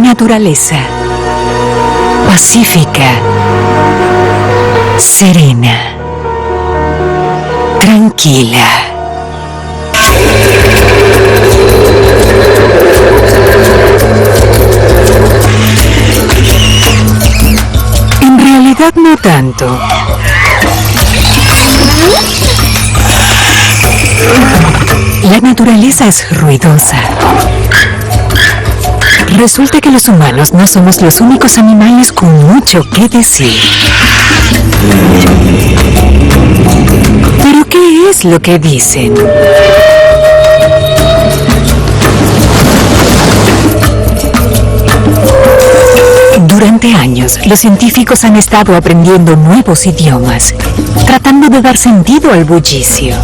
naturaleza. Pacífica, serena, tranquila. En realidad no tanto. La naturaleza es ruidosa. Resulta que los humanos no somos los únicos animales con mucho que decir. ¿Pero qué es lo que dicen? Durante años, los científicos han estado aprendiendo nuevos idiomas, tratando de dar sentido al bullicio.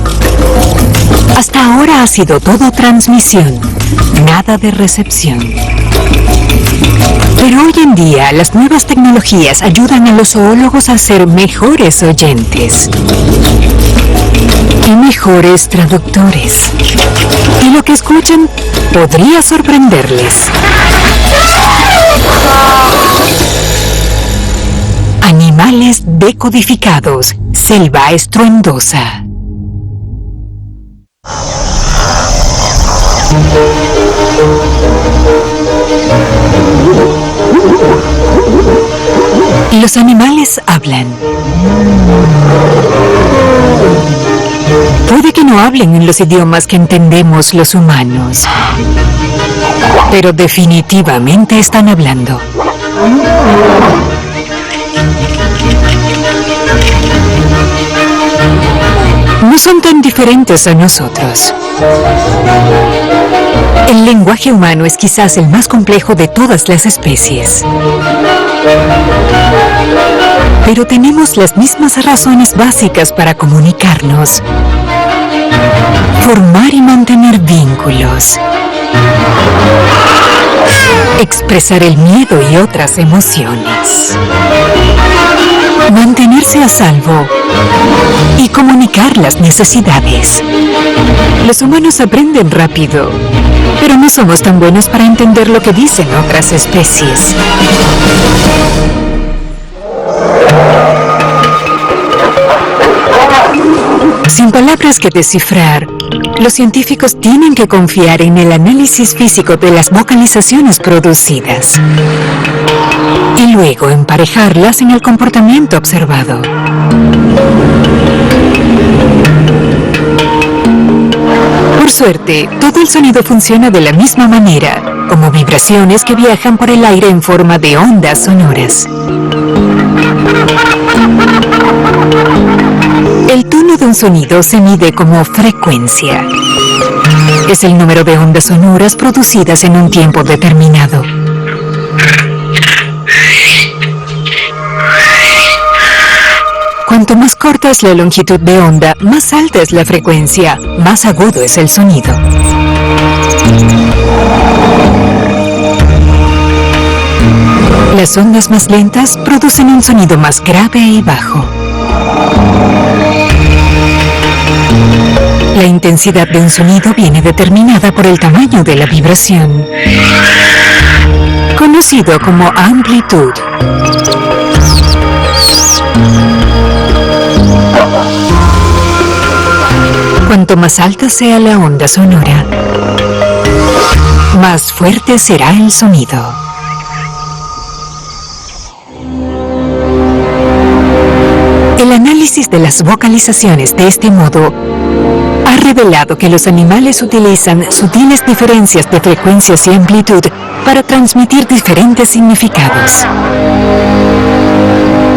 Hasta ahora ha sido todo transmisión, nada de recepción. Pero hoy en día, las nuevas tecnologías ayudan a los zoólogos a ser mejores oyentes y mejores traductores. Y lo que escuchan podría sorprenderles. Animales decodificados, selva estruendosa. Los animales hablan. Puede que no hablen en los idiomas que entendemos los humanos, pero definitivamente están hablando. No son tan diferentes a nosotros. El lenguaje humano es quizás el más complejo de todas las especies. Pero tenemos las mismas razones básicas para comunicarnos, formar y mantener vínculos, expresar el miedo y otras emociones, mantenerse a salvo y comunicar las necesidades. Los humanos aprenden rápido, pero no somos tan buenos para entender lo que dicen otras especies. Sin palabras que descifrar, los científicos tienen que confiar en el análisis físico de las vocalizaciones producidas y luego emparejarlas en el comportamiento observado. Por suerte, todo el sonido funciona de la misma manera, como vibraciones que viajan por el aire en forma de ondas sonoras. El tono de un sonido se mide como frecuencia. Es el número de ondas sonoras producidas en un tiempo determinado. Cuanto más corta es la longitud de onda, más alta es la frecuencia, más agudo es el sonido. Las ondas más lentas producen un sonido más grave y bajo. La intensidad de un sonido viene determinada por el tamaño de la vibración, conocido como amplitud. Cuanto más alta sea la onda sonora, más fuerte será el sonido. El análisis de las vocalizaciones de este modo ha revelado que los animales utilizan sutiles diferencias de frecuencias y amplitud para transmitir diferentes significados.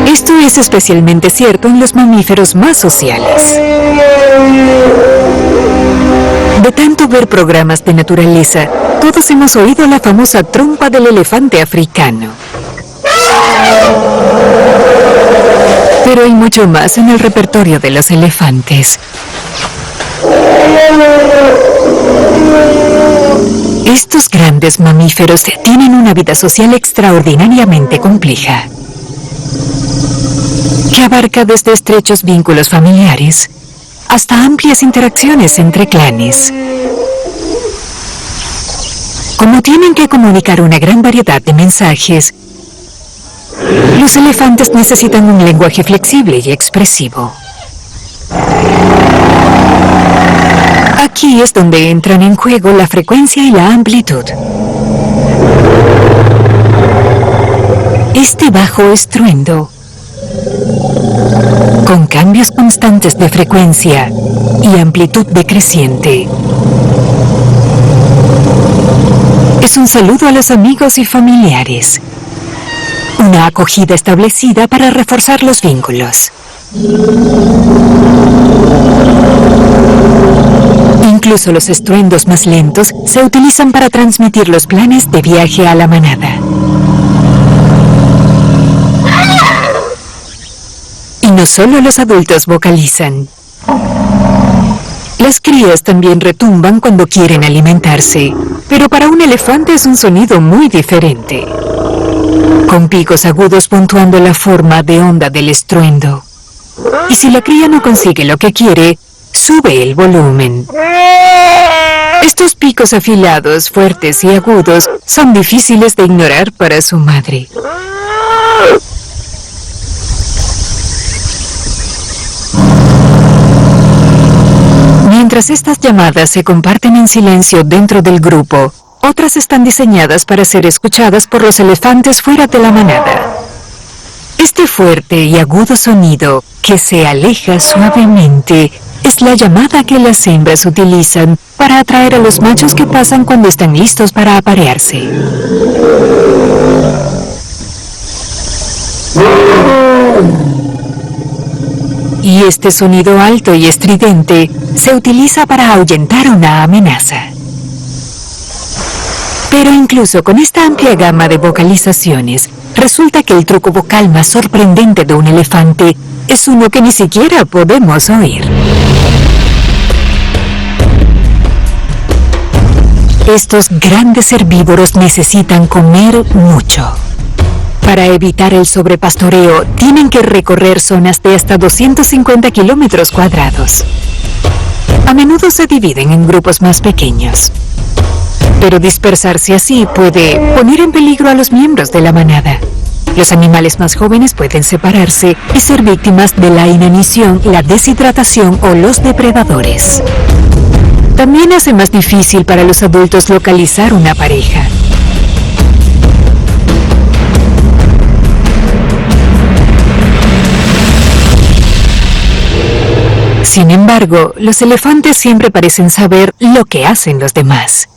Esto es especialmente cierto en los mamíferos más sociales. De tanto ver programas de naturaleza, todos hemos oído la famosa trompa del elefante africano. Pero hay mucho más en el repertorio de los elefantes. Estos grandes mamíferos tienen una vida social extraordinariamente compleja, que abarca desde estrechos vínculos familiares hasta amplias interacciones entre clanes. Como tienen que comunicar una gran variedad de mensajes, los elefantes necesitan un lenguaje flexible y expresivo. Aquí es donde entran en juego la frecuencia y la amplitud. Este bajo estruendo, con cambios constantes de frecuencia y amplitud decreciente, es un saludo a los amigos y familiares. Una acogida establecida para reforzar los vínculos. Incluso los estruendos más lentos se utilizan para transmitir los planes de viaje a la manada. Y no solo los adultos vocalizan. Las crías también retumban cuando quieren alimentarse, pero para un elefante es un sonido muy diferente, con picos agudos puntuando la forma de onda del estruendo. Y si la cría no consigue lo que quiere, sube el volumen. Estos picos afilados, fuertes y agudos son difíciles de ignorar para su madre. Mientras estas llamadas se comparten en silencio dentro del grupo, otras están diseñadas para ser escuchadas por los elefantes fuera de la manada. Este fuerte y agudo sonido, que se aleja suavemente, es la llamada que las hembras utilizan para atraer a los machos que pasan cuando están listos para aparearse. Y este sonido alto y estridente se utiliza para ahuyentar una amenaza. Pero incluso con esta amplia gama de vocalizaciones, resulta que el truco vocal más sorprendente de un elefante es uno que ni siquiera podemos oír. Estos grandes herbívoros necesitan comer mucho. Para evitar el sobrepastoreo, tienen que recorrer zonas de hasta 250 kilómetros cuadrados. A menudo se dividen en grupos más pequeños. Pero dispersarse así puede poner en peligro a los miembros de la manada. Los animales más jóvenes pueden separarse y ser víctimas de la inanición, la deshidratación o los depredadores. También hace más difícil para los adultos localizar una pareja. Sin embargo, los elefantes siempre parecen saber lo que hacen los demás.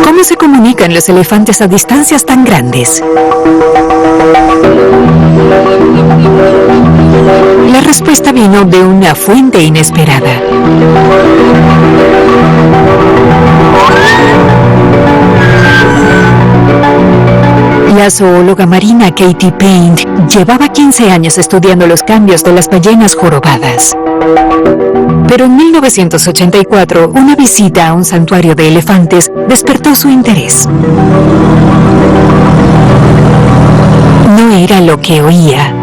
¿Cómo se comunican los elefantes a distancias tan grandes? La respuesta vino de una fuente inesperada. La zoóloga marina Katie Paint llevaba 15 años estudiando los cambios de las ballenas jorobadas. Pero en 1984, una visita a un santuario de elefantes despertó su interés. No era lo que oía,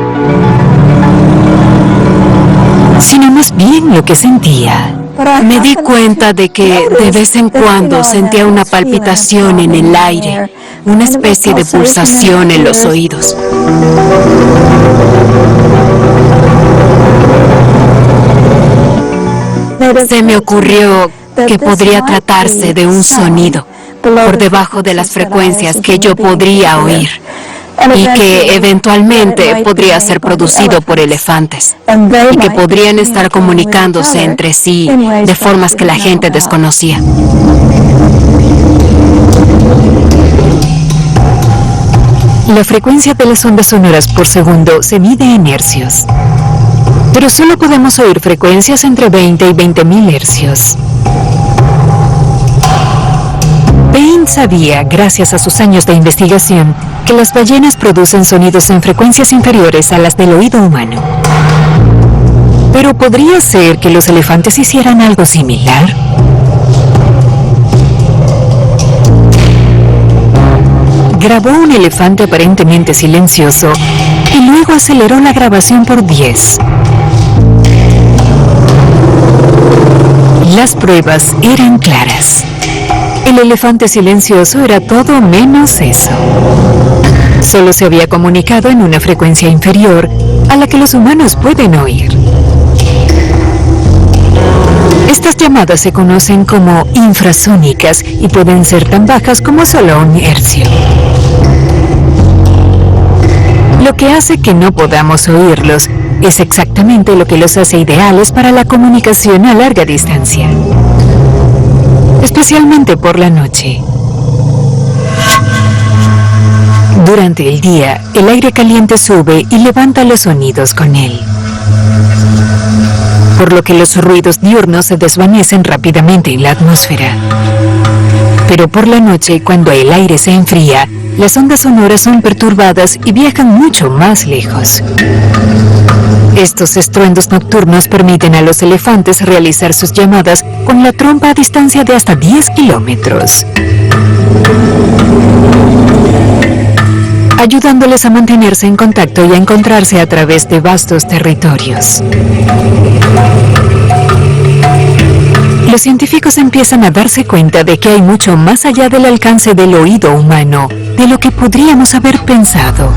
sino más bien lo que sentía. Me di cuenta de que de vez en cuando sentía una palpitación en el aire, una especie de pulsación en los oídos. Se me ocurrió que podría tratarse de un sonido por debajo de las frecuencias que yo podría oír y que eventualmente podría ser producido por elefantes y que podrían estar comunicándose entre sí de formas que la gente desconocía. La frecuencia de las ondas sonoras por segundo se mide en hercios. Pero solo podemos oír frecuencias entre 20 y 20.000 hercios. Paint sabía, gracias a sus años de investigación, que las ballenas producen sonidos en frecuencias inferiores a las del oído humano. Pero ¿podría ser que los elefantes hicieran algo similar? Grabó un elefante aparentemente silencioso y luego aceleró la grabación por 10. Las pruebas eran claras. El elefante silencioso era todo menos eso. Solo se había comunicado en una frecuencia inferior a la que los humanos pueden oír. Estas llamadas se conocen como infrasónicas y pueden ser tan bajas como solo un hercio. Lo que hace que no podamos oírlos es exactamente lo que los hace ideales para la comunicación a larga distancia, especialmente por la noche. Durante el día, el aire caliente sube y levanta los sonidos con él, por lo que los ruidos diurnos se desvanecen rápidamente en la atmósfera. Pero por la noche, cuando el aire se enfría, las ondas sonoras son perturbadas y viajan mucho más lejos. Estos estruendos nocturnos permiten a los elefantes realizar sus llamadas con la trompa a distancia de hasta 10 kilómetros, ayudándoles a mantenerse en contacto y a encontrarse a través de vastos territorios. Los científicos empiezan a darse cuenta de que hay mucho más allá del alcance del oído humano de lo que podríamos haber pensado.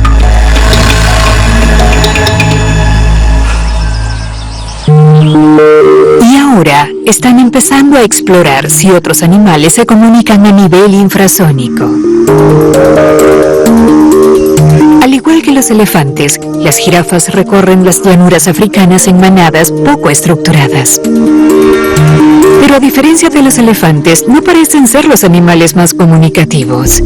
Y ahora están empezando a explorar si otros animales se comunican a nivel infrasónico. Al igual que los elefantes, las jirafas recorren las llanuras africanas en manadas poco estructuradas. Pero a diferencia de los elefantes, no parecen ser los animales más comunicativos.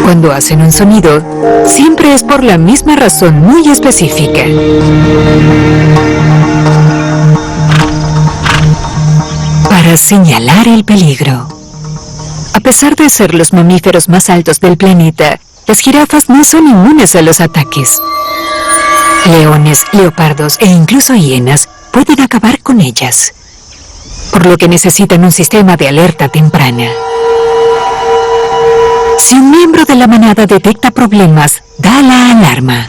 Cuando hacen un sonido, siempre es por la misma razón muy específica. Para señalar el peligro. A pesar de ser los mamíferos más altos del planeta, las jirafas no son inmunes a los ataques. Leones, leopardos e incluso hienas pueden acabar con ellas, por lo que necesitan un sistema de alerta temprana. Si un miembro de la manada detecta problemas, da la alarma.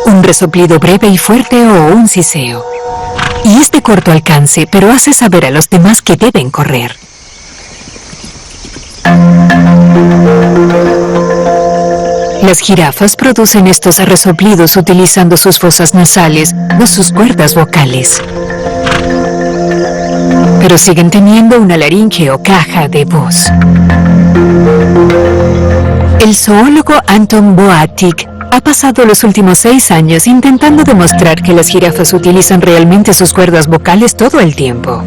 Un resoplido breve y fuerte o un siseo. Y es de corto alcance, pero hace saber a los demás que deben correr. Las jirafas producen estos resoplidos utilizando sus fosas nasales, no sus cuerdas vocales. Pero siguen teniendo una laringe o caja de voz. El zoólogo Anton Boatic ha pasado los últimos 6 años intentando demostrar que las jirafas utilizan realmente sus cuerdas vocales todo el tiempo.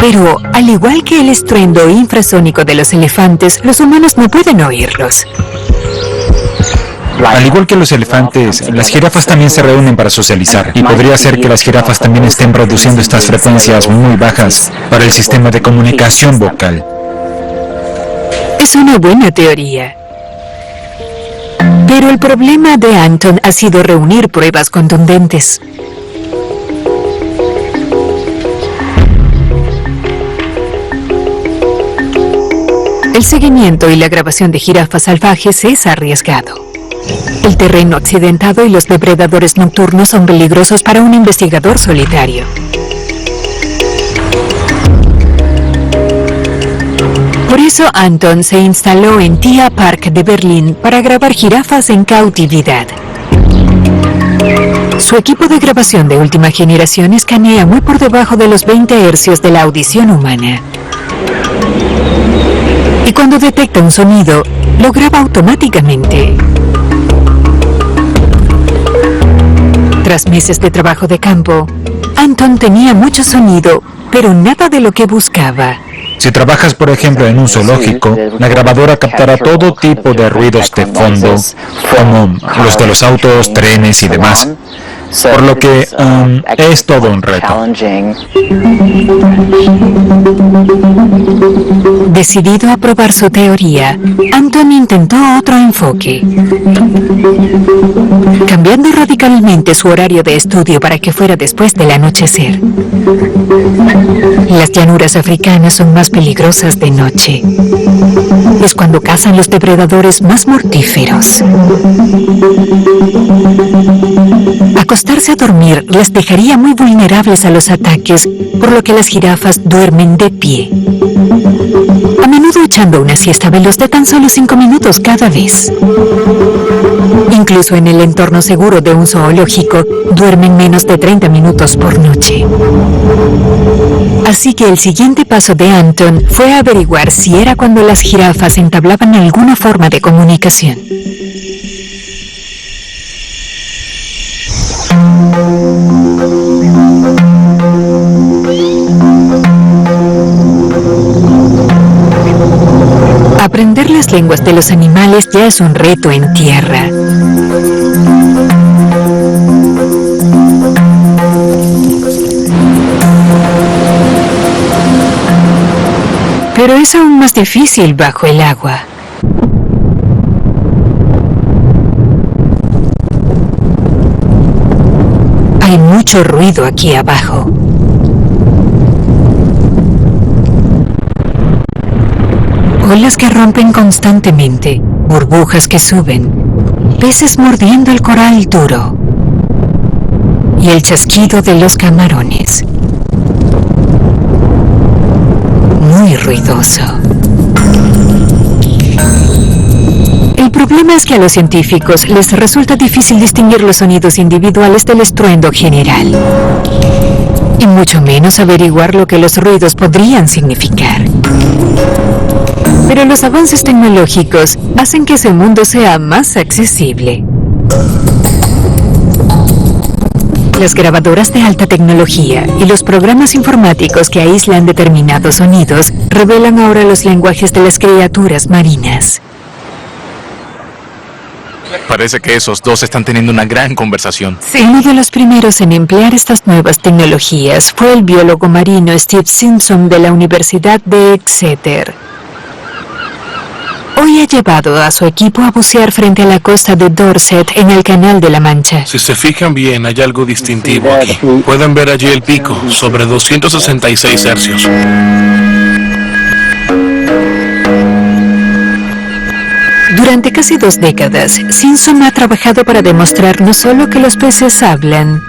Pero, al igual que el estruendo infrasónico de los elefantes, los humanos no pueden oírlos. Al igual que los elefantes, las jirafas también se reúnen para socializar, y podría ser que las jirafas también estén produciendo estas frecuencias muy bajas para el sistema de comunicación vocal. Es una buena teoría. Pero el problema de Anton ha sido reunir pruebas contundentes. El seguimiento y la grabación de jirafas salvajes es arriesgado. El terreno accidentado y los depredadores nocturnos son peligrosos para un investigador solitario. Por eso Anton se instaló en Tia Park de Berlín para grabar jirafas en cautividad. Su equipo de grabación de última generación escanea muy por debajo de los 20 hercios de la audición humana. Y cuando detecta un sonido, lo graba automáticamente. Tras meses de trabajo de campo, Anton tenía mucho sonido, pero nada de lo que buscaba. Si trabajas, por ejemplo, en un zoológico, la grabadora captará todo tipo de ruidos de fondo, como los de los autos, trenes y demás. Por lo que es todo un reto. Decidido a probar su teoría, Anton intentó otro enfoque, cambiando radicalmente su horario de estudio para que fuera después del anochecer. Las llanuras africanas son más peligrosas de noche. Es cuando cazan los depredadores más mortíferos. Acostarse a dormir les dejaría muy vulnerables a los ataques, por lo que las jirafas duermen de pie. A menudo echando una siesta veloz de tan solo 5 minutos cada vez. Incluso en el entorno seguro de un zoológico, duermen menos de 30 minutos por noche. Así que el siguiente paso de Anton fue averiguar si era cuando las jirafas entablaban alguna forma de comunicación. Aprender las lenguas de los animales ya es un reto en tierra. Pero es aún más difícil bajo el agua. Hay mucho ruido aquí abajo. Olas que rompen constantemente, burbujas que suben, peces mordiendo el coral duro y el chasquido de los camarones. Muy ruidoso. El problema es que a los científicos les resulta difícil distinguir los sonidos individuales del estruendo general, y mucho menos averiguar lo que los ruidos podrían significar. Pero los avances tecnológicos hacen que ese mundo sea más accesible. Las grabadoras de alta tecnología y los programas informáticos que aíslan determinados sonidos revelan ahora los lenguajes de las criaturas marinas. Parece que esos dos están teniendo una gran conversación. Sí. Uno de los primeros en emplear estas nuevas tecnologías fue el biólogo marino Steve Simpson de la Universidad de Exeter. Hoy ha llevado a su equipo a bucear frente a la costa de Dorset en el Canal de la Mancha. Si se fijan bien, hay algo distintivo aquí. Pueden ver allí el pico, sobre 266 hercios. Durante casi 2 décadas, Simpson ha trabajado para demostrar no solo que los peces hablan,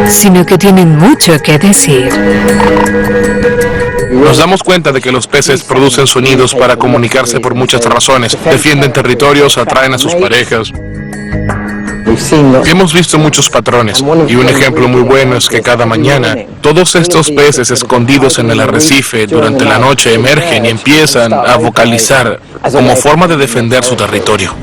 sino que tienen mucho que decir. Nos damos cuenta de que los peces producen sonidos para comunicarse por muchas razones. Defienden territorios, atraen a sus parejas. Hemos visto muchos patrones, y un ejemplo muy bueno es que cada mañana, todos estos peces escondidos en el arrecife durante la noche emergen y empiezan a vocalizar como forma de defender su territorio.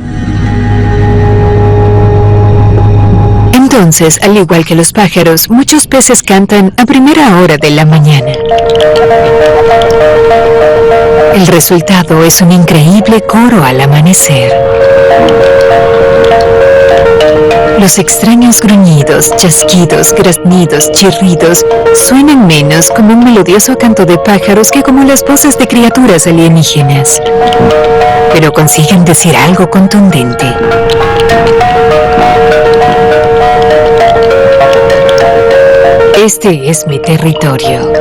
Entonces, al igual que los pájaros, muchos peces cantan a primera hora de la mañana. El resultado es un increíble coro al amanecer. Los extraños gruñidos, chasquidos, graznidos, chirridos suenan menos como un melodioso canto de pájaros que como las voces de criaturas alienígenas. Pero consiguen decir algo contundente. Este es mi territorio.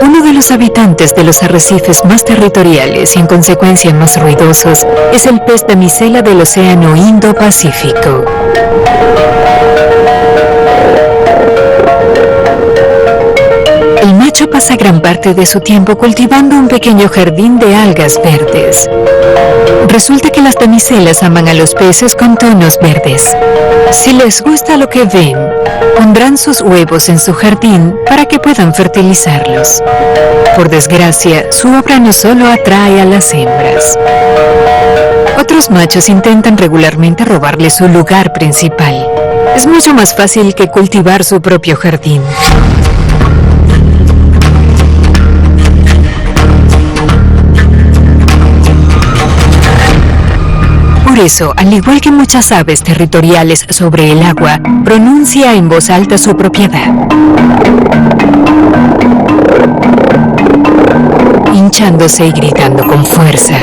Uno de los habitantes de los arrecifes más territoriales y en consecuencia más ruidosos es el pez damisela del Océano Indo-Pacífico. El macho pasa gran parte de su tiempo cultivando un pequeño jardín de algas verdes. Resulta que las damiselas aman a los peces con tonos verdes. Si les gusta lo que ven, pondrán sus huevos en su jardín para que puedan fertilizarlos. Por desgracia, su obra no solo atrae a las hembras. Otros machos intentan regularmente robarle su lugar principal. Es mucho más fácil que cultivar su propio jardín. Por eso, al igual que muchas aves territoriales sobre el agua, pronuncia en voz alta su propiedad, hinchándose y gritando con fuerza.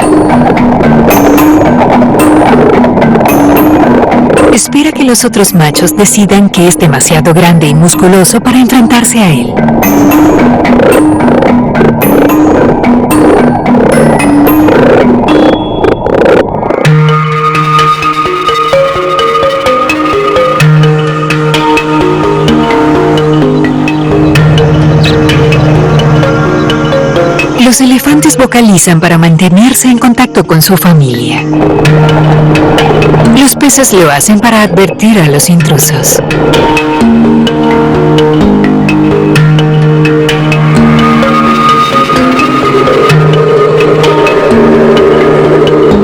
Espera que los otros machos decidan que es demasiado grande y musculoso para enfrentarse a él. Los elefantes vocalizan para mantenerse en contacto con su familia. Los peces lo hacen para advertir a los intrusos.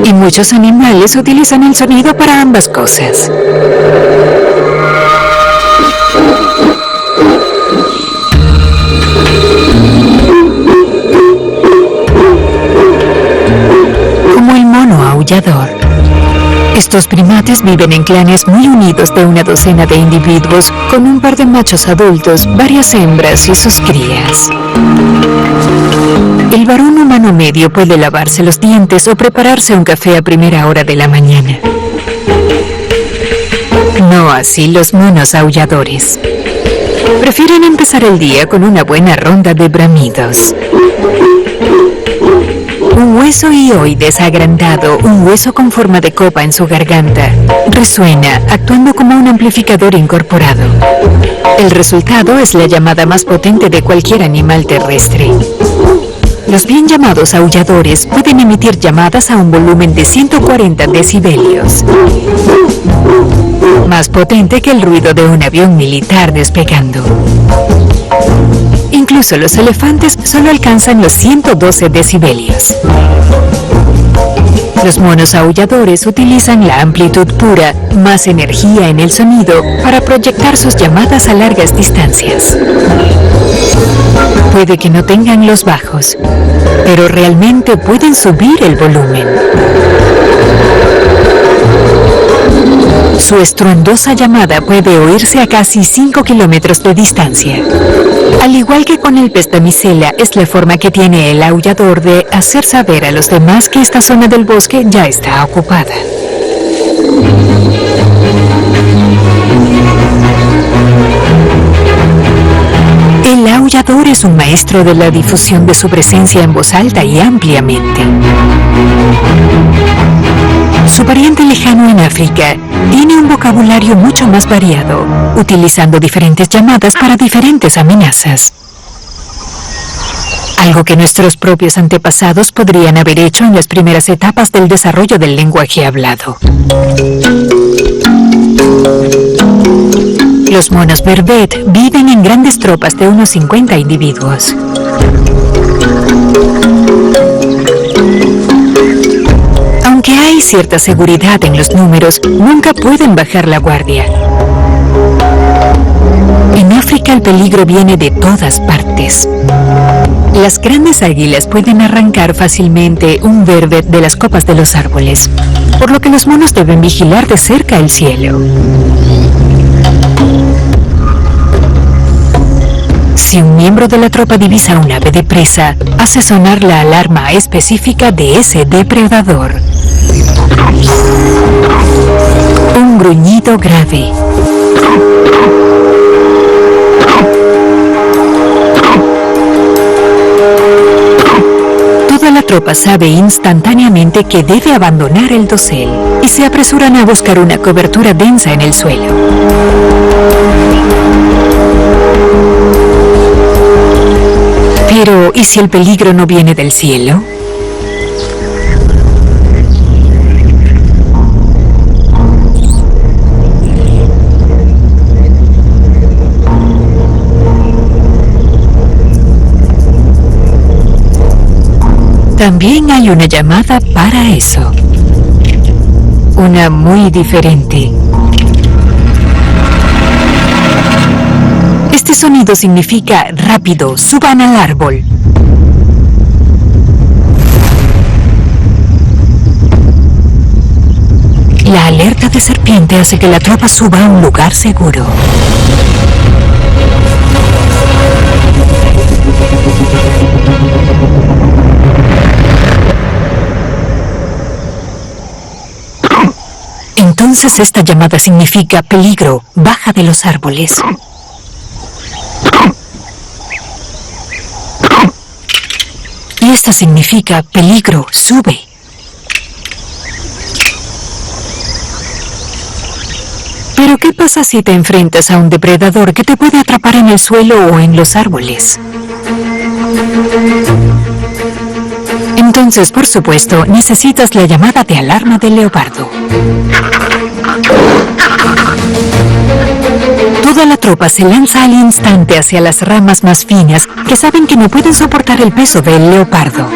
Y muchos animales utilizan el sonido para ambas cosas. Como el mono aullador. Estos primates viven en clanes muy unidos de una docena de individuos, con un par de machos adultos, varias hembras y sus crías. El varón humano medio puede lavarse los dientes o prepararse un café a primera hora de la mañana. No así los monos aulladores. Prefieren empezar el día con una buena ronda de bramidos. Un hueso hioides agrandado, un hueso con forma de copa en su garganta, resuena, actuando como un amplificador incorporado. El resultado es la llamada más potente de cualquier animal terrestre. Los bien llamados aulladores pueden emitir llamadas a un volumen de 140 decibelios. Más potente que el ruido de un avión militar despegando. Incluso los elefantes solo alcanzan los 112 decibelios. Los monos aulladores utilizan la amplitud pura, más energía en el sonido, para proyectar sus llamadas a largas distancias. Puede que no tengan los bajos, pero realmente pueden subir el volumen. Su estruendosa llamada puede oírse a casi 5 kilómetros de distancia. Al igual que con el pez damisela, es la forma que tiene el aullador de hacer saber a los demás que esta zona del bosque ya está ocupada. El aullador es un maestro de la difusión de su presencia en voz alta y ampliamente. Su pariente lejano en África tiene un vocabulario mucho más variado, utilizando diferentes llamadas para diferentes amenazas. Algo que nuestros propios antepasados podrían haber hecho en las primeras etapas del desarrollo del lenguaje hablado. Los monos vervet viven en grandes tropas de unos 50 individuos. Aunque hay cierta seguridad en los números, nunca pueden bajar la guardia. En África el peligro viene de todas partes. Las grandes águilas pueden arrancar fácilmente un vervet de las copas de los árboles, por lo que los monos deben vigilar de cerca el cielo. Si un miembro de la tropa divisa un ave de presa, hace sonar la alarma específica de ese depredador. Un gruñido grave. Toda la tropa sabe instantáneamente que debe abandonar el dosel y se apresuran a buscar una cobertura densa en el suelo. Pero, ¿y si el peligro no viene del cielo? También hay una llamada para eso. Una muy diferente. Este sonido significa rápido, suban al árbol. La alerta de serpiente hace que la tropa suba a un lugar seguro. Entonces esta llamada significa peligro, baja de los árboles. Y esta significa peligro, sube. Pero ¿qué pasa si te enfrentas a un depredador que te puede atrapar en el suelo o en los árboles? Entonces, por supuesto, necesitas la llamada de alarma del leopardo. Toda la tropa se lanza al instante hacia las ramas más finas que saben que no pueden soportar el peso del leopardo.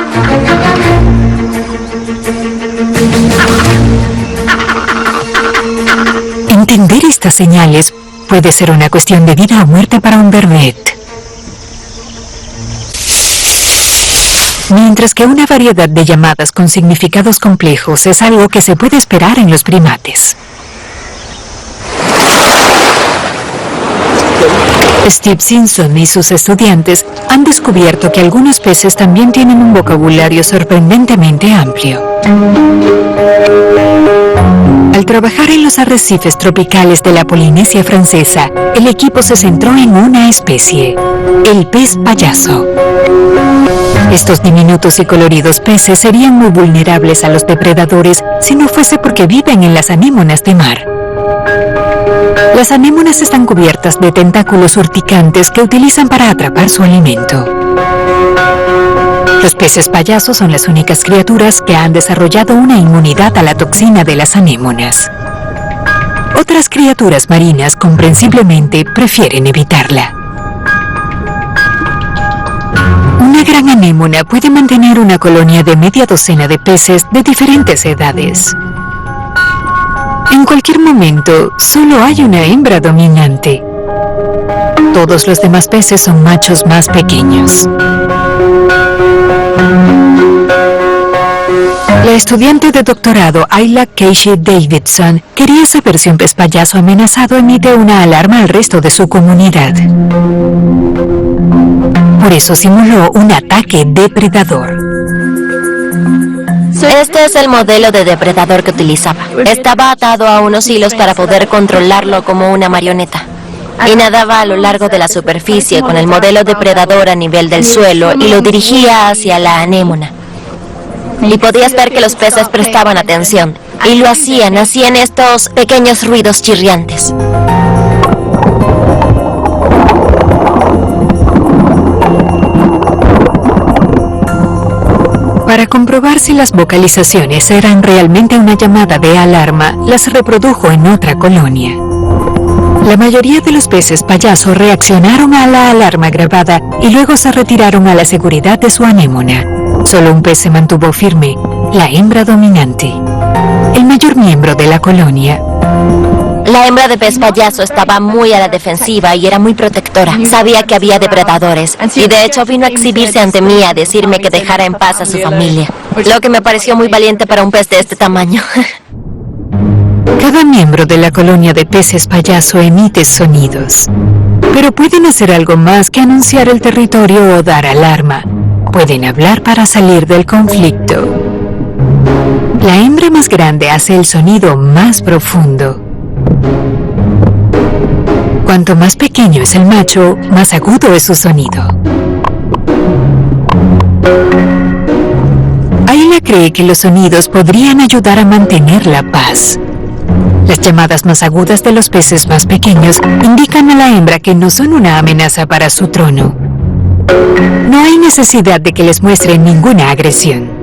Entender estas señales puede ser una cuestión de vida o muerte para un vervet. Mientras que una variedad de llamadas con significados complejos es algo que se puede esperar en los primates. Steve Simpson y sus estudiantes han descubierto que algunos peces también tienen un vocabulario sorprendentemente amplio. Al trabajar en los arrecifes tropicales de la Polinesia Francesa, el equipo se centró en una especie, el pez payaso. Estos diminutos y coloridos peces serían muy vulnerables a los depredadores si no fuese porque viven en las anémonas de mar. Las anémonas están cubiertas de tentáculos urticantes que utilizan para atrapar su alimento. Los peces payasos son las únicas criaturas que han desarrollado una inmunidad a la toxina de las anémonas. Otras criaturas marinas comprensiblemente prefieren evitarla. Una gran anémona puede mantener una colonia de media docena de peces de diferentes edades. En cualquier momento, solo hay una hembra dominante. Todos los demás peces son machos más pequeños. La estudiante de doctorado Ayla Casey Davidson quería saber si un pez payaso amenazado emite una alarma al resto de su comunidad. Por eso simuló un ataque depredador. Este es el modelo de depredador que utilizaba. Estaba atado a unos hilos para poder controlarlo como una marioneta. Y nadaba a lo largo de la superficie con el modelo depredador a nivel del suelo y lo dirigía hacia la anémona. Y podías ver que los peces prestaban atención. Y lo hacían estos pequeños ruidos chirriantes. Para comprobar si las vocalizaciones eran realmente una llamada de alarma, las reprodujo en otra colonia. La mayoría de los peces payaso reaccionaron a la alarma grabada y luego se retiraron a la seguridad de su anémona. Solo un pez se mantuvo firme, la hembra dominante, el mayor miembro de la colonia. La hembra de pez payaso estaba muy a la defensiva y era muy protectora. Sabía que había depredadores y de hecho vino a exhibirse ante mí a decirme que dejara en paz a su familia. Lo que me pareció muy valiente para un pez de este tamaño. Cada miembro de la colonia de peces payaso emite sonidos. Pero pueden hacer algo más que anunciar el territorio o dar alarma. Pueden hablar para salir del conflicto. La hembra más grande hace el sonido más profundo. Cuanto más pequeño es el macho, más agudo es su sonido. Ayla cree que los sonidos podrían ayudar a mantener la paz. Las llamadas más agudas de los peces más pequeños indican a la hembra que no son una amenaza para su trono. No hay necesidad de que les muestren ninguna agresión.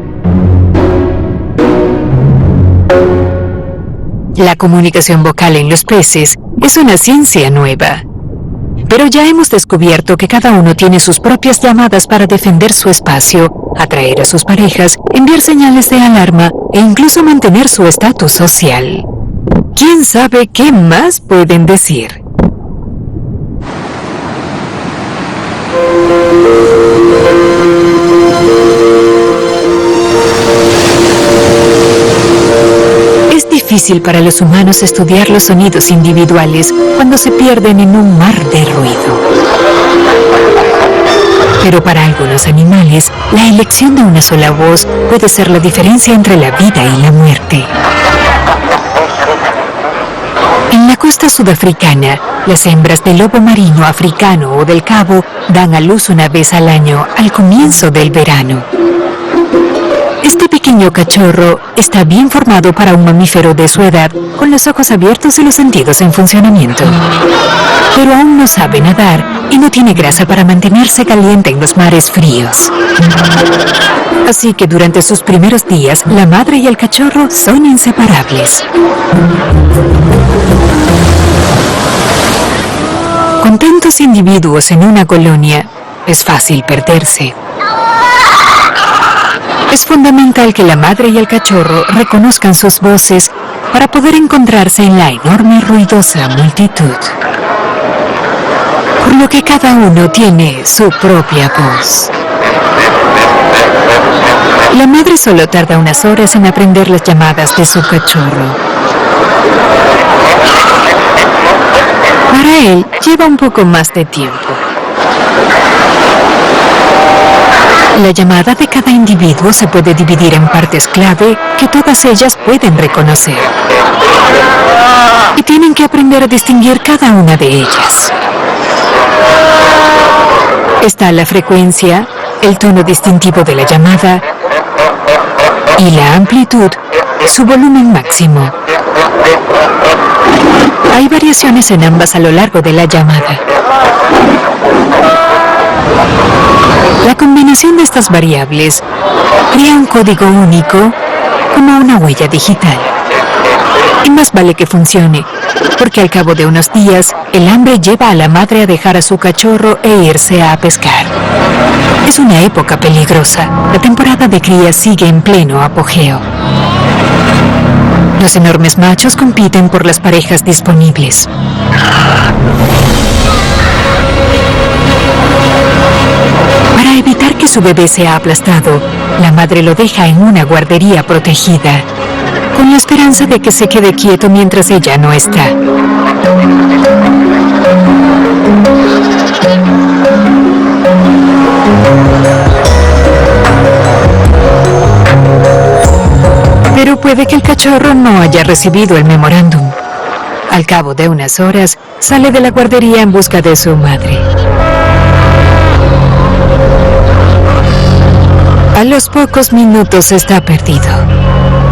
La comunicación vocal en los peces es una ciencia nueva. Pero ya hemos descubierto que cada uno tiene sus propias llamadas para defender su espacio, atraer a sus parejas, enviar señales de alarma e incluso mantener su estatus social. ¿Quién sabe qué más pueden decir? Es difícil para los humanos estudiar los sonidos individuales cuando se pierden en un mar de ruido. Pero para algunos animales, la elección de una sola voz puede ser la diferencia entre la vida y la muerte. En la costa sudafricana, las hembras del lobo marino africano o del cabo dan a luz una vez al año al comienzo del verano. Este pequeño cachorro está bien formado para un mamífero de su edad, con los ojos abiertos y los sentidos en funcionamiento. Pero aún no sabe nadar y no tiene grasa para mantenerse caliente en los mares fríos. Así que durante sus primeros días, la madre y el cachorro son inseparables. Con tantos individuos en una colonia, es fácil perderse. Es fundamental que la madre y el cachorro reconozcan sus voces para poder encontrarse en la enorme ruidosa multitud. Por lo que cada uno tiene su propia voz. La madre solo tarda unas horas en aprender las llamadas de su cachorro. Para él, lleva un poco más de tiempo. La llamada de cada individuo se puede dividir en partes clave que todas ellas pueden reconocer. Y tienen que aprender a distinguir cada una de ellas. Está la frecuencia, el tono distintivo de la llamada y la amplitud, su volumen máximo. Hay variaciones en ambas a lo largo de la llamada. La combinación de estas variables crea un código único como una huella digital. Y más vale que funcione, porque al cabo de unos días, el hambre lleva a la madre a dejar a su cachorro e irse a pescar. Es una época peligrosa. La temporada de cría sigue en pleno apogeo. Los enormes machos compiten por las parejas disponibles. Para evitar que su bebé sea aplastado, la madre lo deja en una guardería protegida, con la esperanza de que se quede quieto mientras ella no está. Pero puede que el cachorro no haya recibido el memorándum. Al cabo de unas horas, sale de la guardería en busca de su madre. A los pocos minutos está perdido.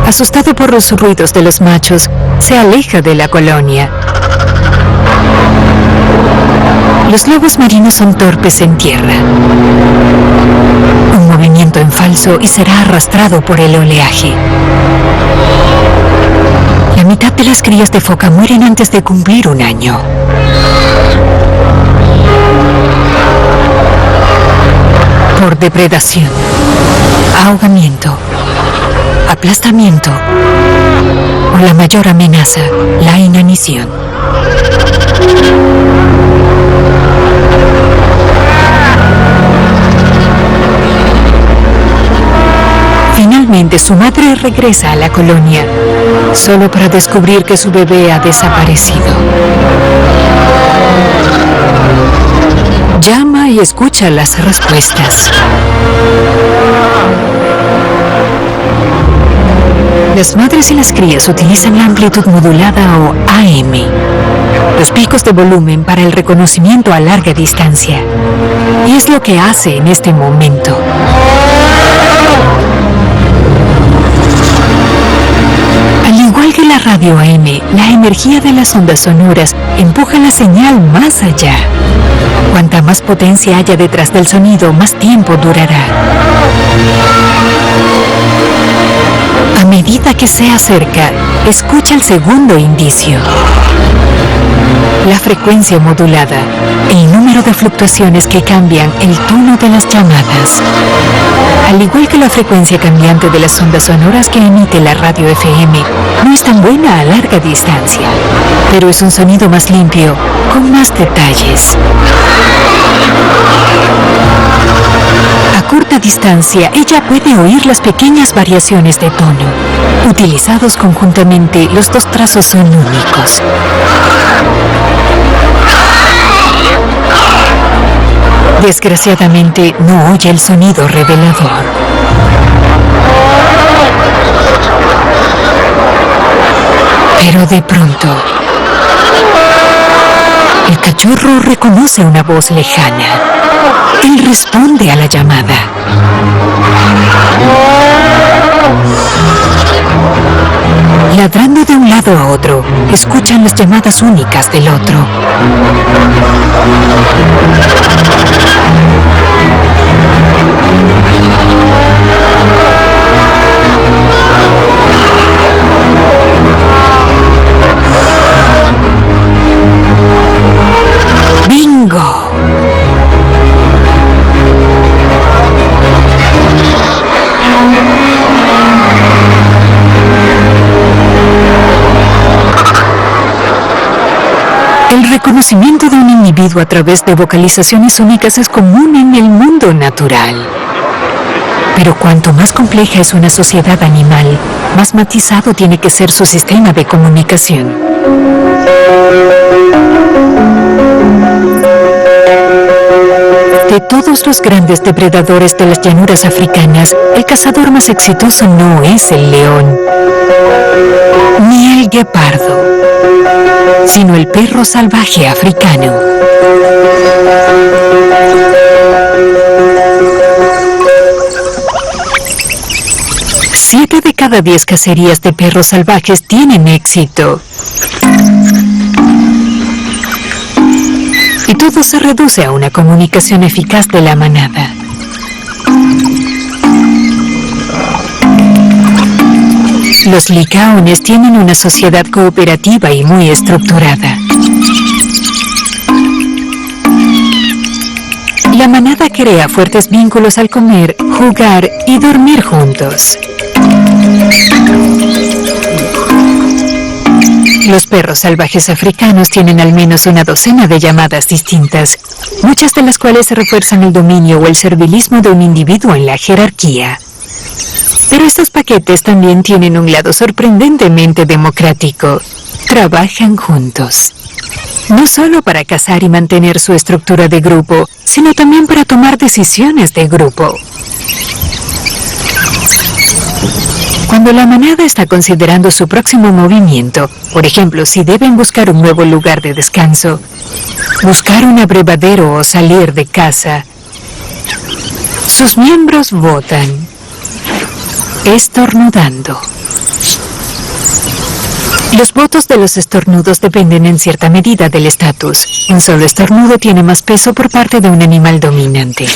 Asustado por los ruidos de los machos, se aleja de la colonia. Los lobos marinos son torpes en tierra. Un movimiento en falso y será arrastrado por el oleaje. La mitad de las crías de foca mueren antes de cumplir un año. Por depredación, ahogamiento, aplastamiento o la mayor amenaza, la inanición. Finalmente, su madre regresa a la colonia, solo para descubrir que su bebé ha desaparecido. Llama y escucha las respuestas. Las madres y las crías utilizan la amplitud modulada o AM, los picos de volumen para el reconocimiento a larga distancia. Y es lo que hace en este momento. Al igual que la radio AM, la energía de las ondas sonoras empuja la señal más allá. Cuanta más potencia haya detrás del sonido, más tiempo durará. A medida que se acerca, escucha el segundo indicio. La frecuencia modulada, el número de fluctuaciones que cambian el tono de las llamadas. Al igual que la frecuencia cambiante de las ondas sonoras que emite la radio FM, no es tan buena a larga distancia, pero es un sonido más limpio, con más detalles. A corta distancia, ella puede oír las pequeñas variaciones de tono. Utilizados conjuntamente, los dos trazos son únicos. Desgraciadamente, no oye el sonido revelador. Pero de pronto, El cachorro reconoce una voz lejana. Él responde a la llamada. Ladrando de un lado a otro, escuchan las llamadas únicas del otro. ¡Bingo! El reconocimiento de un individuo a través de vocalizaciones únicas es común en el mundo natural. Pero cuanto más compleja es una sociedad animal, más matizado tiene que ser su sistema de comunicación. De todos los grandes depredadores de las llanuras africanas, el cazador más exitoso no es el león, ni el guepardo, sino el perro salvaje africano. Siete de cada 10 cacerías de perros salvajes tienen éxito. Y todo se reduce a una comunicación eficaz de la manada. Los licaones tienen una sociedad cooperativa y muy estructurada. La manada crea fuertes vínculos al comer, jugar y dormir juntos. Los perros salvajes africanos tienen al menos una docena de llamadas distintas, muchas de las cuales refuerzan el dominio o el servilismo de un individuo en la jerarquía. Pero estos paquetes también tienen un lado sorprendentemente democrático. Trabajan juntos. No solo para cazar y mantener su estructura de grupo, sino también para tomar decisiones de grupo. Cuando la manada está considerando su próximo movimiento, por ejemplo, si deben buscar un nuevo lugar de descanso, buscar un abrevadero o salir de caza, sus miembros votan, estornudando. Los votos de los estornudos dependen en cierta medida del estatus. Un solo estornudo tiene más peso por parte de un animal dominante,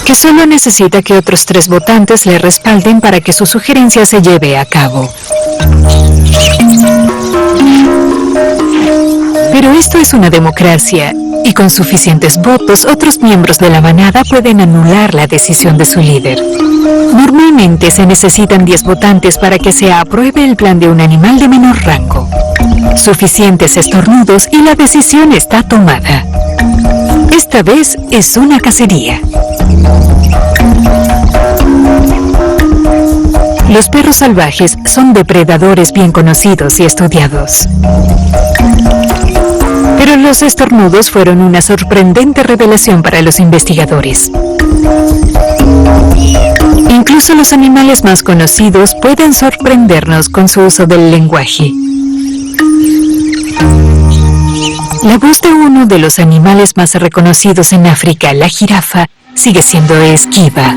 que solo necesita que otros 3 votantes le respalden para que su sugerencia se lleve a cabo. Pero esto es una democracia, y con suficientes votos, otros miembros de la manada pueden anular la decisión de su líder. Normalmente se necesitan 10 votantes para que se apruebe el plan de un animal de menor rango. Suficientes estornudos y la decisión está tomada. Esta vez es una cacería. Los perros salvajes son depredadores bien conocidos y estudiados. Pero los estornudos fueron una sorprendente revelación para los investigadores. Incluso los animales más conocidos pueden sorprendernos con su uso del lenguaje. La voz de uno de los animales más reconocidos en África, la jirafa, sigue siendo esquiva.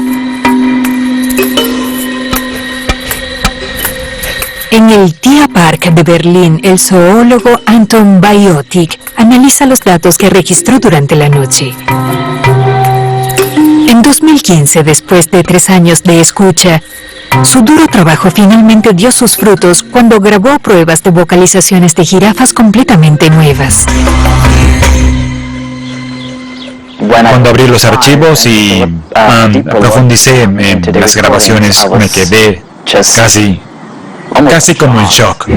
En el Tierpark de Berlín, el zoólogo Anton Biotik analiza los datos que registró durante la noche. En 2015, después de 3 años de escucha, su duro trabajo finalmente dio sus frutos cuando grabó pruebas de vocalizaciones de jirafas completamente nuevas. Cuando abrí los archivos y profundicé en las grabaciones, me quedé casi como en shock.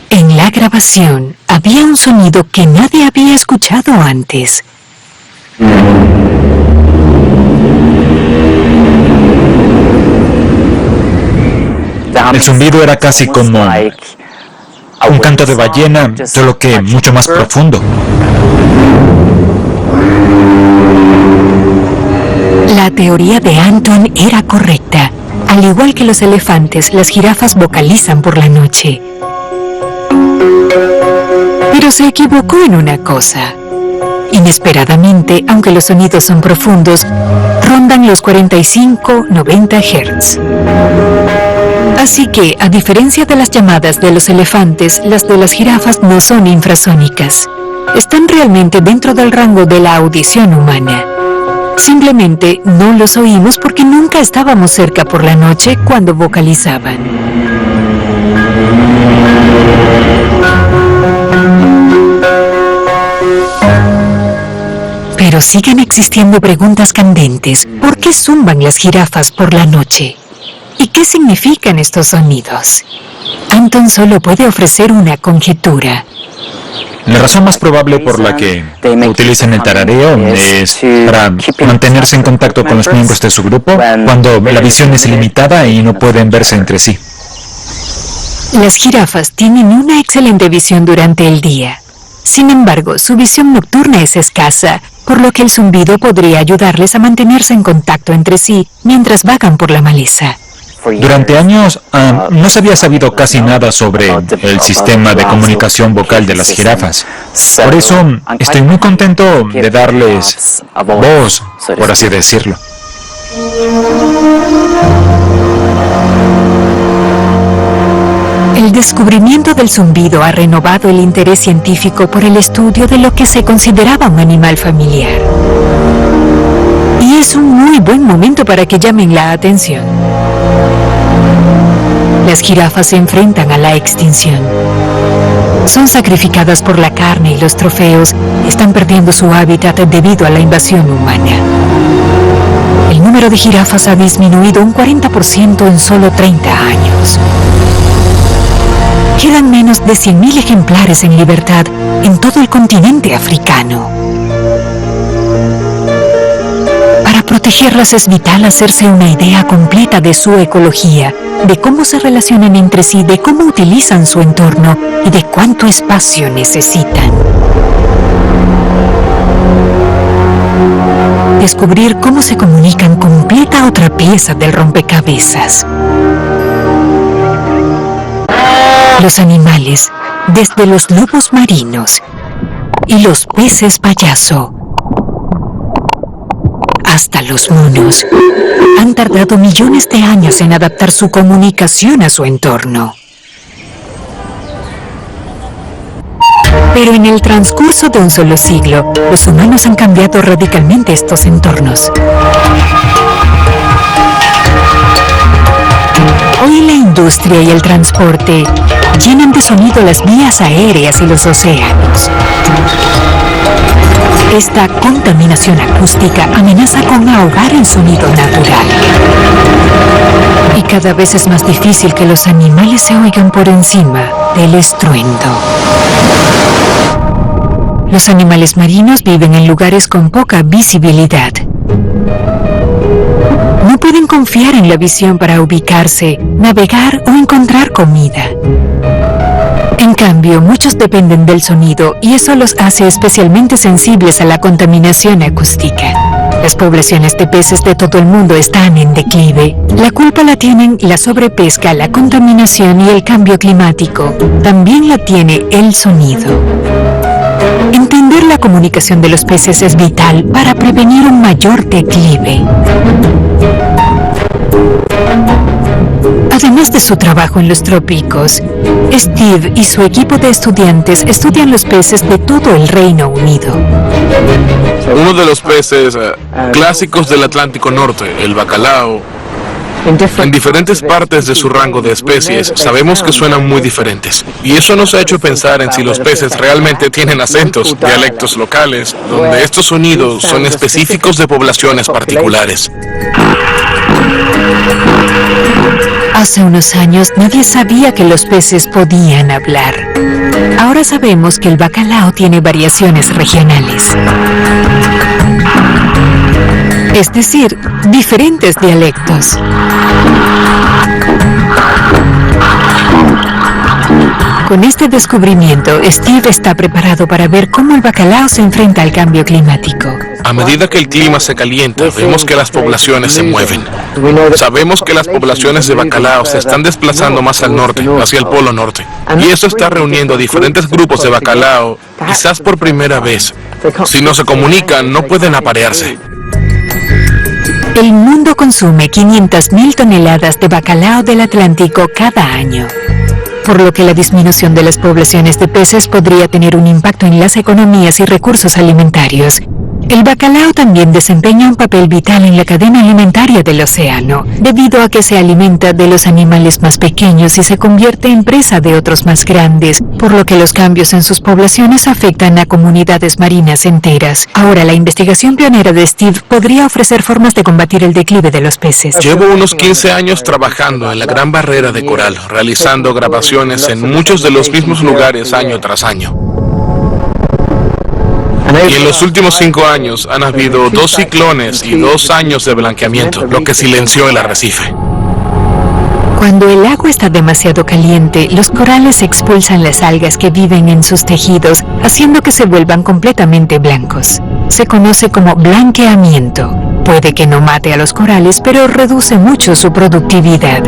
En la grabación había un sonido que nadie había escuchado antes. El zumbido era casi como un canto de ballena, solo que mucho más profundo. La teoría de Anton era correcta. Al igual que los elefantes, las jirafas vocalizan por la noche. Pero se equivocó en una cosa. Inesperadamente, aunque los sonidos son profundos, rondan los 45-90 Hz. Así que, a diferencia de las llamadas de los elefantes, las de las jirafas no son infrasónicas. Están realmente dentro del rango de la audición humana. Simplemente no los oímos porque nunca estábamos cerca por la noche cuando vocalizaban. Pero siguen existiendo preguntas candentes. ¿Por qué zumban las jirafas por la noche? ¿Y qué significan estos sonidos? Anton solo puede ofrecer una conjetura. La razón más probable por la que utilizan el tarareo es para mantenerse en contacto con los miembros de su grupo cuando la visión es limitada y no pueden verse entre sí. Las jirafas tienen una excelente visión durante el día. Sin embargo, su visión nocturna es escasa, por lo que el zumbido podría ayudarles a mantenerse en contacto entre sí mientras vagan por la maleza. Durante años no se había sabido casi nada sobre el sistema de comunicación vocal de las jirafas. Por eso estoy muy contento de darles voz, por así decirlo. El descubrimiento del zumbido ha renovado el interés científico por el estudio de lo que se consideraba un animal familiar. Y es un muy buen momento para que llamen la atención. Las jirafas se enfrentan a la extinción. Son sacrificadas por la carne y los trofeos están perdiendo su hábitat debido a la invasión humana. El número de jirafas ha disminuido un 40% en solo 30 años. Quedan menos de 100.000 ejemplares en libertad en todo el continente africano. Para protegerlas es vital hacerse una idea completa de su ecología, de cómo se relacionan entre sí, de cómo utilizan su entorno y de cuánto espacio necesitan. Descubrir cómo se comunican completa otra pieza del rompecabezas. Los animales, desde los lobos marinos y los peces payaso, hasta los monos, han tardado millones de años en adaptar su comunicación a su entorno. Pero en el transcurso de un solo siglo, los humanos han cambiado radicalmente estos entornos. Hoy la industria y el transporte llenan de sonido las vías aéreas y los océanos. Esta contaminación acústica amenaza con ahogar el sonido natural. Y cada vez es más difícil que los animales se oigan por encima del estruendo. Los animales marinos viven en lugares con poca visibilidad. No pueden confiar en la visión para ubicarse, navegar o encontrar comida. En cambio, muchos dependen del sonido y eso los hace especialmente sensibles a la contaminación acústica. Las poblaciones de peces de todo el mundo están en declive. La culpa la tienen la sobrepesca, la contaminación y el cambio climático. También la tiene el sonido. Entender la comunicación de los peces es vital para prevenir un mayor declive. Además de su trabajo en los trópicos, Steve y su equipo de estudiantes estudian los peces de todo el Reino Unido. Uno de los peces clásicos del Atlántico Norte, el bacalao, en diferentes partes de su rango de especies, sabemos que suenan muy diferentes. Y eso nos ha hecho pensar en si los peces realmente tienen acentos, dialectos locales, donde estos sonidos son específicos de poblaciones particulares. Hace unos años nadie sabía que los peces podían hablar. Ahora sabemos que el bacalao tiene variaciones regionales. Es decir, diferentes dialectos. Con este descubrimiento, Steve está preparado para ver cómo el bacalao se enfrenta al cambio climático. A medida que el clima se calienta, vemos que las poblaciones se mueven. Sabemos que las poblaciones de bacalao se están desplazando más al norte, hacia el Polo Norte. Y eso está reuniendo a diferentes grupos de bacalao, quizás por primera vez. Si no se comunican, no pueden aparearse. El mundo consume 500.000 toneladas de bacalao del Atlántico cada año, por lo que la disminución de las poblaciones de peces podría tener un impacto en las economías y recursos alimentarios. El bacalao también desempeña un papel vital en la cadena alimentaria del océano, debido a que se alimenta de los animales más pequeños y se convierte en presa de otros más grandes, por lo que los cambios en sus poblaciones afectan a comunidades marinas enteras. Ahora, la investigación pionera de Steve podría ofrecer formas de combatir el declive de los peces. Llevo unos 15 años trabajando en la Gran Barrera de Coral, realizando grabaciones en muchos de los mismos lugares año tras año. Y en los últimos 5 años han habido 2 ciclones y 2 años de blanqueamiento, lo que silenció el arrecife. Cuando el agua está demasiado caliente, los corales expulsan las algas que viven en sus tejidos, haciendo que se vuelvan completamente blancos. Se conoce como blanqueamiento. Puede que no mate a los corales, pero reduce mucho su productividad.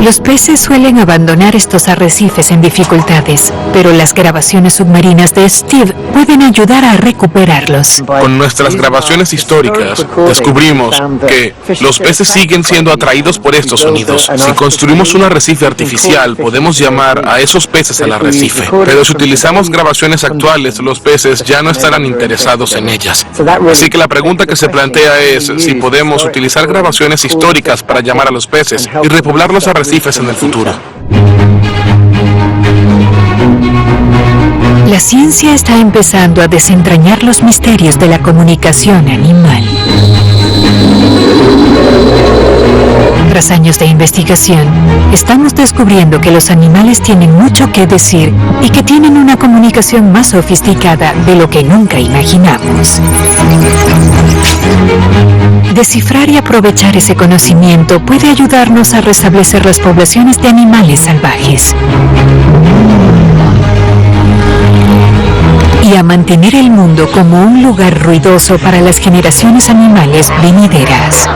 Los peces suelen abandonar estos arrecifes en dificultades, pero las grabaciones submarinas de Steve pueden ayudar a recuperarlos. Con nuestras grabaciones históricas, descubrimos que los peces siguen siendo atraídos por estos sonidos. Si construimos un arrecife artificial, podemos llamar a esos peces al arrecife. Pero si utilizamos grabaciones actuales, los peces ya no estarán interesados en ellas. Así que la pregunta que se plantea es si podemos utilizar grabaciones históricas para llamar a los peces y repoblar los arrecifes en el futuro. La ciencia está empezando a desentrañar los misterios de la comunicación animal. Tras años de investigación, estamos descubriendo que los animales tienen mucho que decir y que tienen una comunicación más sofisticada de lo que nunca imaginamos. Descifrar y aprovechar ese conocimiento puede ayudarnos a restablecer las poblaciones de animales salvajes y a mantener el mundo como un lugar ruidoso para las generaciones animales venideras.